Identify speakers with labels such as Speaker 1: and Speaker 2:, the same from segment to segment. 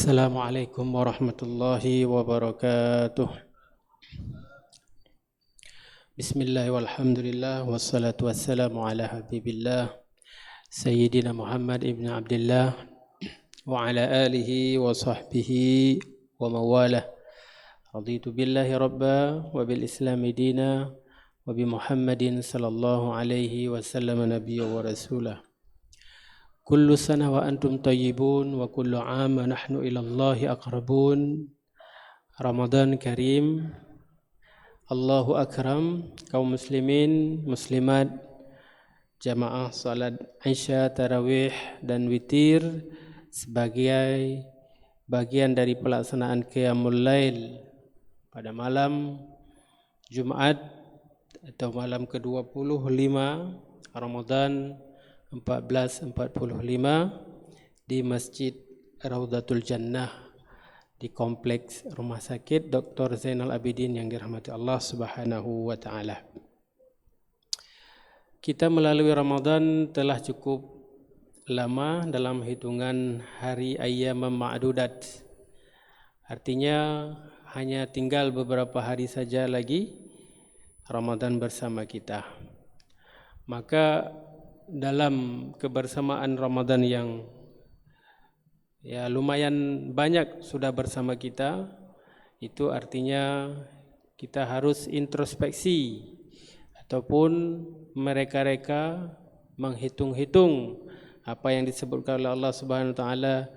Speaker 1: Assalamualaikum warahmatullahi wabarakatuh. Bismillah walhamdulillah wassalatu wassalamu ala habibillah Sayyidina Muhammad ibn Abdullah wa ala alihi wa sahbihi wa mawalah. Raditu billahi rabba wa bil islami dina wa bi Muhammadin sallallahu alaihi wasallam nabiyya wa rasulah. Kullu sana wa antum tayyibun wa kullu aam nahnu ila Allahi aqrabun. Ramadan Karim, Allahu akram, kaum muslimin, muslimat, jamaah salat Isya, Tarawih dan Witir sebagai bagian dari pelaksanaan Qiyamul Lail pada malam Jumat atau malam ke-25 Ramadan 1445 di Masjid Raudatul Jannah di Kompleks Rumah Sakit Dr. Zainal Abidin yang dirahmati Allah Subhanahu wa taala. Kita melalui Ramadan telah cukup lama dalam hitungan hari ayyam ma'dudat. Artinya hanya tinggal beberapa hari saja lagi Ramadan bersama kita. Maka dalam kebersamaan Ramadan yang lumayan banyak sudah bersama kita, itu artinya kita harus introspeksi ataupun mereka-reka menghitung-hitung apa yang disebutkan oleh Allah Subhanahu wa taala,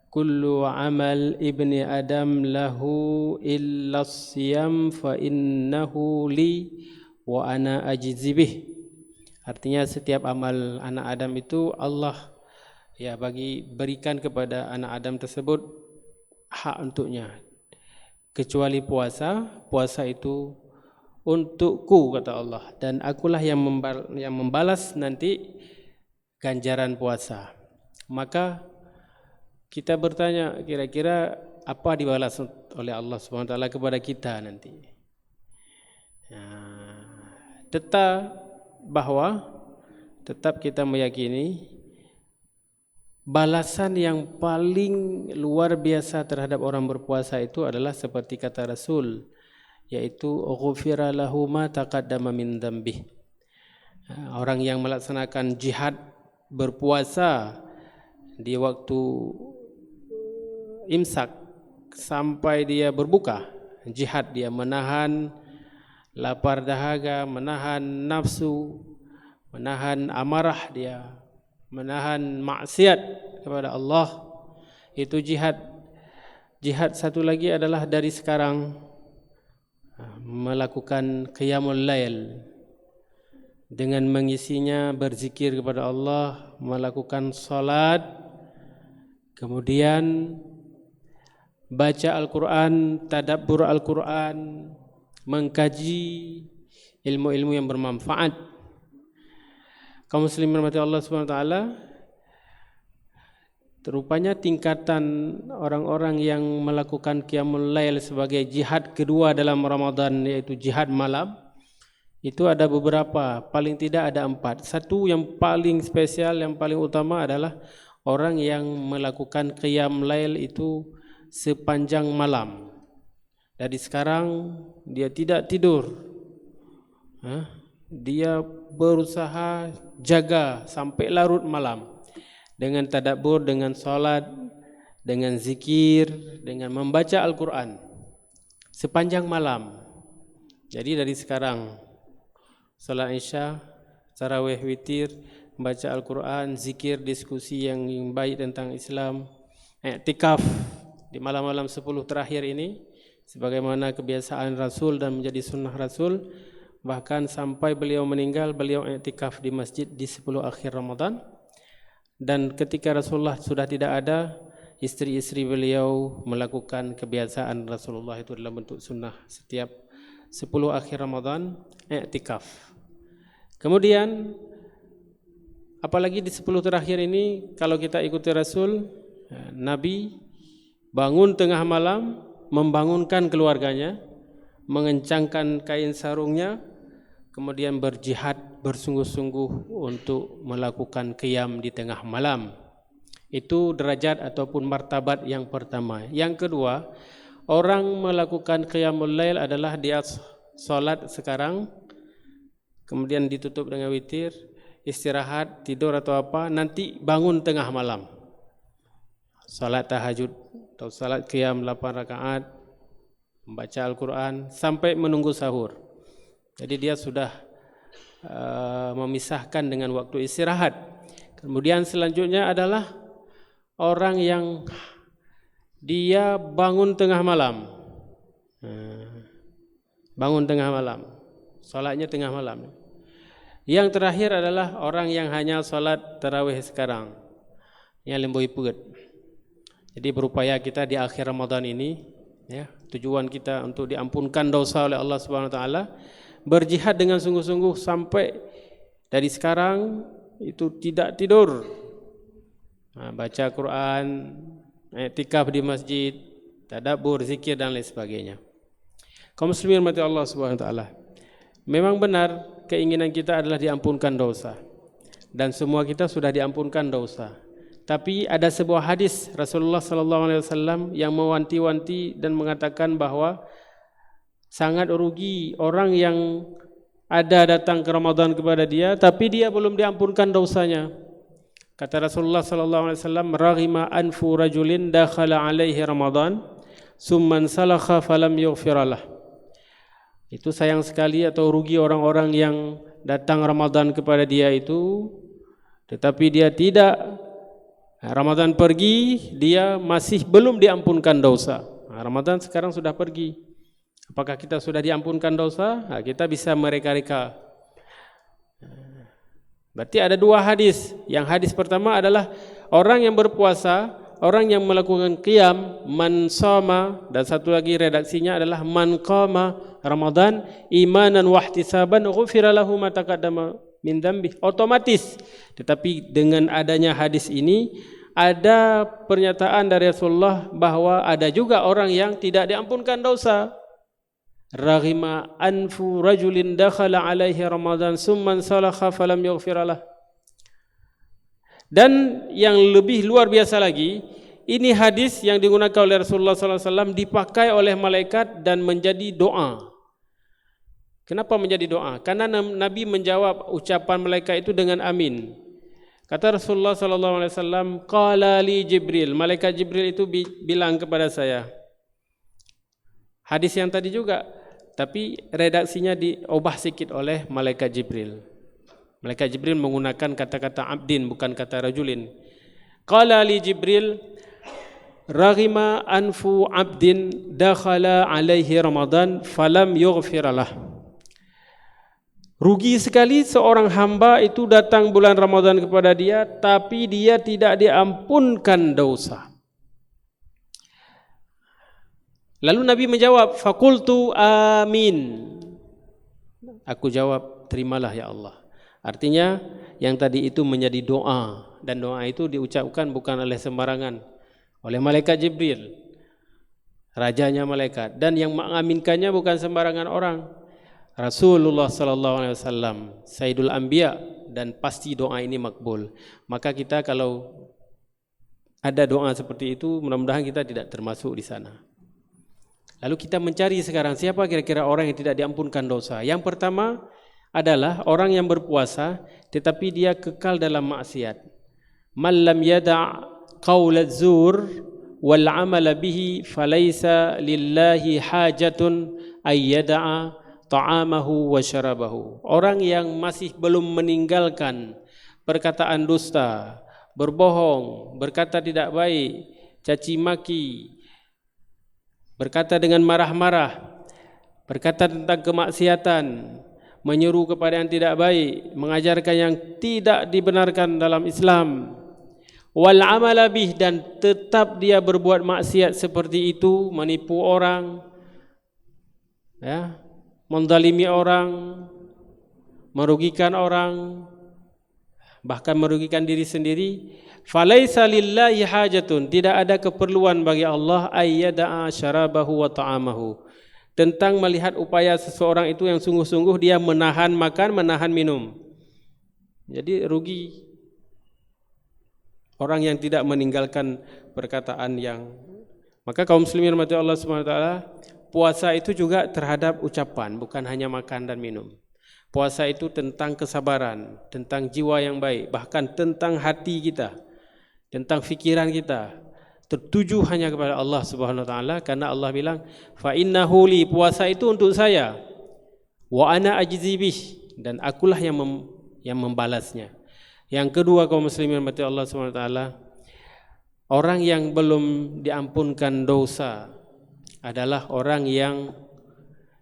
Speaker 1: kullu amal ibni adam lahu illa siyam fa innahu li wa ana ajzi bih. Artinya setiap amal anak Adam itu Allah berikan kepada anak Adam tersebut hak untuknya. Kecuali puasa, puasa itu untukku kata Allah, dan akulah yang membalas nanti ganjaran puasa. Maka kita bertanya, kira-kira apa dibalas oleh Allah Subhanahu wa taala kepada kita nanti? Tetap kita meyakini balasan yang paling luar biasa terhadap orang berpuasa itu adalah seperti kata Rasul, yaitu ghufira lahu ma taqaddama min dzambih. Orang yang melaksanakan jihad berpuasa di waktu imsak sampai dia berbuka, jihad dia menahan lapar dahaga, menahan nafsu, menahan amarah dia, menahan maksiat kepada Allah, itu jihad. Jihad satu lagi adalah dari sekarang melakukan qiyamul lail dengan mengisinya berzikir kepada Allah, melakukan salat, kemudian baca Al-Quran, tadabbur Al-Quran, mengkaji ilmu-ilmu yang bermanfaat. Kaum muslimin rahmati Allah Subhanahu wa taala, rupanya tingkatan orang-orang yang melakukan qiyamul lail sebagai jihad kedua dalam Ramadan, yaitu jihad malam, itu ada beberapa, paling tidak ada 4. Satu yang paling spesial, yang paling utama adalah orang yang melakukan qiyam lail itu sepanjang malam. Dari sekarang dia tidak tidur, dia berusaha jaga sampai larut malam dengan tadabbur, dengan salat, dengan zikir, dengan membaca Al-Quran sepanjang malam. Jadi dari sekarang salat Isya, Tarawih, Witir, membaca Al-Quran, zikir, diskusi yang baik tentang Islam, i'tikaf di malam-malam 10 terakhir ini sebagaimana kebiasaan Rasul dan menjadi sunnah Rasul. Bahkan sampai beliau meninggal, beliau i'tikaf di masjid di 10 akhir Ramadan. Dan ketika Rasulullah sudah tidak ada, istri-istri beliau melakukan kebiasaan Rasulullah itu dalam bentuk sunnah setiap 10 akhir Ramadan i'tikaf. Kemudian apalagi di 10 terakhir ini, kalau kita ikuti Rasul, Nabi bangun tengah malam, membangunkan keluarganya, mengencangkan kain sarungnya, kemudian berjihad bersungguh-sungguh untuk melakukan qiyam di tengah malam. Itu derajat ataupun martabat yang pertama. Yang kedua, orang melakukan qiyamul lail adalah dia salat sekarang, kemudian ditutup dengan witir, istirahat, tidur atau apa, nanti bangun tengah malam. Salat tahajud atau salat qiyam 8 rakaat, membaca Al-Quran sampai menunggu sahur. Jadi dia sudah memisahkan dengan waktu istirahat. Kemudian selanjutnya adalah orang yang dia bangun tengah malam. Bangun tengah malam, salatnya tengah malam. Yang terakhir adalah orang yang hanya salat tarawih sekarang, yang lemboi perut. Jadi berupaya kita di akhir Ramadan ini, ya, tujuan kita untuk diampunkan dosa oleh Allah Subhanahu Wa Taala, berjihad dengan sungguh-sungguh sampai dari sekarang itu tidak tidur, baca Quran, i'tikaf di masjid, tadabbur, zikir dan lain sebagainya. Kaum muslimin mati Allah Subhanahu Wa Taala, memang benar keinginan kita adalah diampunkan dosa, dan semua kita sudah diampunkan dosa. Tapi ada sebuah hadis Rasulullah sallallahu alaihi wasallam yang mewanti-wanti dan mengatakan bahwa sangat rugi orang yang ada datang ke Ramadan kepada dia tapi dia belum diampunkan dosanya. Kata Rasulullah sallallahu alaihi wasallam, "Raghima anfu rajulin dakhala alaihi Ramadan, summan salakha falam yughfiralah." Itu sayang sekali atau rugi orang-orang yang datang Ramadan kepada dia itu, tetapi dia tidak, Ramadan pergi, dia masih belum diampunkan dosa. Ramadan sekarang sudah pergi. Apakah kita sudah diampunkan dosa? Kita bisa mereka-reka. Berarti ada dua hadis. Yang hadis pertama adalah orang yang berpuasa, orang yang melakukan qiyam, man shoma, dan satu lagi redaksinya adalah man qama Ramadan imanan wa ihtisaban ghufira lahu ma taqaddama min dzambi. Otomatis. Tetapi dengan adanya hadis ini ada pernyataan dari Rasulullah bahwa ada juga orang yang tidak diampunkan dosa. Raghima anfu rajulin dakhala alaihi Ramadan summan salakha falam yughfiralah. Dan yang lebih luar biasa lagi, ini hadis yang digunakan oleh Rasulullah SAW dipakai oleh malaikat dan menjadi doa. Kenapa menjadi doa? Karena Nabi menjawab ucapan malaikat itu dengan amin. Kata Rasulullah SAW, qala li Jibril, malaikat Jibril itu bilang kepada saya. Hadis yang tadi juga, tapi redaksinya diubah sedikit oleh malaikat Jibril. Malaikat Jibril menggunakan kata-kata abdin, bukan kata rajulin. Qala li Jibril, raghima anfu abdin dakhala alaihi Ramadan falam yughfiralah. Rugi sekali seorang hamba itu datang bulan Ramadan kepada dia, tapi dia tidak diampunkan dosa. Lalu Nabi menjawab, fakultu amin. Aku jawab, terimalah ya Allah. Artinya yang tadi itu menjadi doa, dan doa itu diucapkan bukan oleh sembarangan, oleh malaikat Jibril, rajanya malaikat, dan yang mengaminkannya bukan sembarangan orang, Rasulullah sallallahu alaihi wasallam, Sayyidul Anbiya, dan pasti doa ini makbul. Maka kita kalau ada doa seperti itu, mudah-mudahan kita tidak termasuk di sana. Lalu kita mencari sekarang siapa kira-kira orang yang tidak diampunkan dosa. Yang pertama adalah orang yang berpuasa tetapi dia kekal dalam maksiat. Man lam yada' qaula zur wal 'amala bihi falaysa lillahi hajatun ay yada'a ta'amahu wa syarabahu. Orang yang masih belum meninggalkan perkataan dusta, berbohong, berkata tidak baik, caci maki, berkata dengan marah-marah, berkata tentang kemaksiatan, menyeru kepada yang tidak baik, mengajarkan yang tidak dibenarkan dalam Islam, wal amala bih, dan tetap dia berbuat maksiat seperti itu, menipu orang, ya, menzalimi orang, merugikan orang, bahkan merugikan diri sendiri. Falaisa lillahi hajatun, tidak ada keperluan bagi Allah ayyada'a syarabahu wa ta'amahu, tentang melihat upaya seseorang itu yang sungguh-sungguh dia menahan makan, menahan minum. Jadi rugi orang yang tidak meninggalkan perkataan yang. Maka kaum muslimin rahmati Allah Subhanahu wa taala, puasa itu juga terhadap ucapan, bukan hanya makan dan minum. Puasa itu tentang kesabaran, tentang jiwa yang baik, bahkan tentang hati kita, tentang fikiran kita, tertuju hanya kepada Allah Subhanahu wa taala, karena Allah bilang fa innahu li, puasa itu untuk saya, wa ana ajzi bih, dan akulah yang membalasnya. Yang kedua kaum muslimin rahmati Allah Subhanahu wa taala, orang yang belum diampunkan dosa adalah orang yang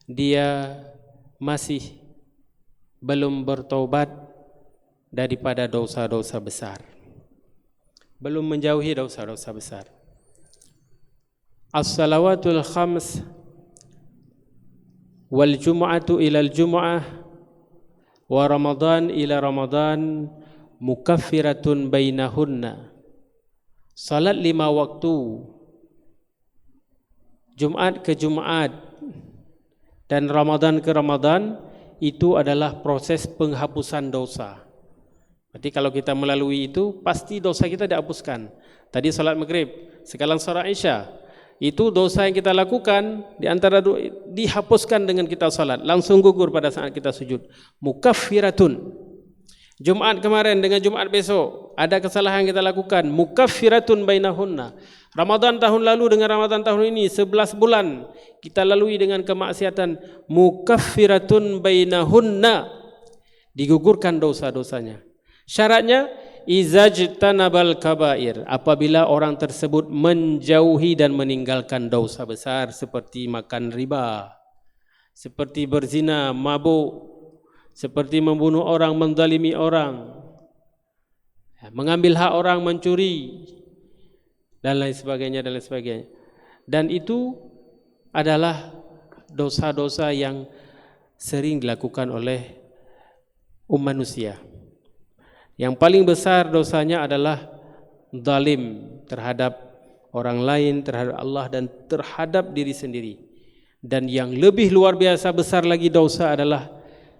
Speaker 1: dia masih belum bertaubat daripada dosa-dosa besar, belum menjauhi dosa-dosa besar. As-salawatul khams wal jum'atu ilal jum'ah wa ramadan ila ramadan mukaffiratun bainahunna. Salat 5 waktu, Jumat ke Jumat dan Ramadan ke Ramadan, itu adalah proses penghapusan dosa. Berarti kalau kita melalui itu, pasti dosa kita dihapuskan. Tadi salat maghrib, sekarang salat isya, itu dosa yang kita lakukan di antara dihapuskan dengan kita salat, langsung gugur pada saat kita sujud. Mukaffiratun. Jumat kemarin dengan Jumat besok ada kesalahan yang kita lakukan, mukaffiratun bainahunna. Ramadan tahun lalu dengan Ramadan tahun ini 11 bulan kita lalui dengan kemaksiatan, mukaffiratun bainahunna, digugurkan dosa-dosanya. Syaratnya izajtanabal kabair, apabila orang tersebut menjauhi dan meninggalkan dosa besar seperti makan riba, seperti berzina, mabuk, seperti membunuh orang, menzalimi orang, mengambil hak orang, mencuri, dan lain sebagainya, dan lain sebagainya. Dan itu adalah dosa-dosa yang sering dilakukan oleh manusia. Yang paling besar dosanya adalah zalim terhadap orang lain, terhadap Allah, dan terhadap diri sendiri. Dan yang lebih luar biasa besar lagi dosa adalah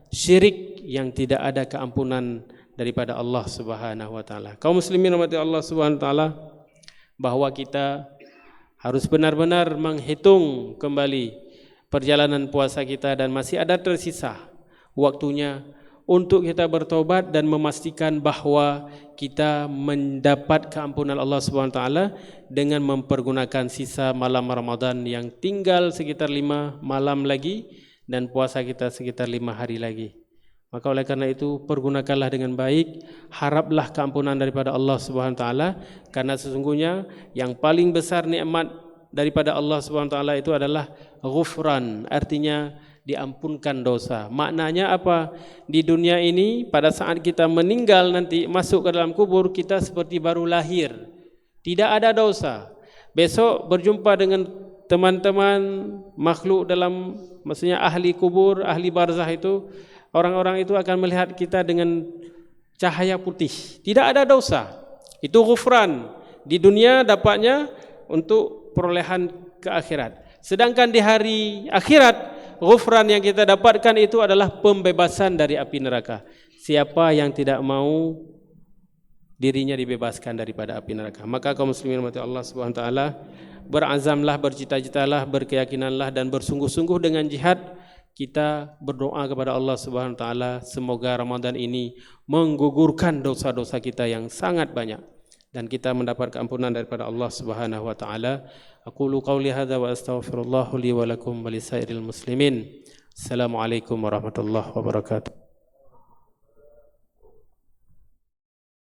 Speaker 1: syirik yang tidak ada keampunan daripada Allah Subhanahu wa taala. Kaum muslimin rahmati Allah Subhanahu wa taala, bahwa kita harus benar-benar menghitung kembali perjalanan puasa kita, dan masih ada tersisa waktunya untuk kita bertobat dan memastikan bahwa kita mendapat keampunan Allah Subhanahu wa taala dengan mempergunakan sisa malam Ramadan yang tinggal sekitar 5 malam lagi, dan puasa kita sekitar 5 hari lagi. Maka oleh karena itu, pergunakanlah dengan baik, haraplah keampunan daripada Allah Subhanahu wa taala, karena sesungguhnya yang paling besar nikmat daripada Allah Subhanahu wa taala itu adalah ghufran, artinya diampunkan dosa. Maknanya apa? Di dunia ini pada saat kita meninggal nanti, masuk ke dalam kubur, kita seperti baru lahir, tidak ada dosa. Besok berjumpa dengan teman-teman makhluk dalam, maksudnya ahli kubur, ahli barzah itu, orang-orang itu akan melihat kita dengan cahaya putih, tidak ada dosa. Itu ghufran. Di dunia dapatnya untuk perolehan ke akhirat. Sedangkan di hari akhirat, ghufran yang kita dapatkan itu adalah pembebasan dari api neraka. Siapa yang tidak mau dirinya dibebaskan daripada api neraka? Maka kaum muslimin rahmati Allah Subhanahu wa taala, berazamlah, bercita-citalah, berkeyakinanlah, dan bersungguh-sungguh dengan jihad. Kita berdoa kepada Allah Subhanahu wa taala, semoga Ramadan ini menggugurkan dosa-dosa kita yang sangat banyak, dan kita mendapat keampunan daripada Allah Subhanahu wa taala. Aqulu qauli hadza wa astaghfirullah li wa lakum wa lisairil muslimin. Assalamualaikum warahmatullahi wabarakatuh.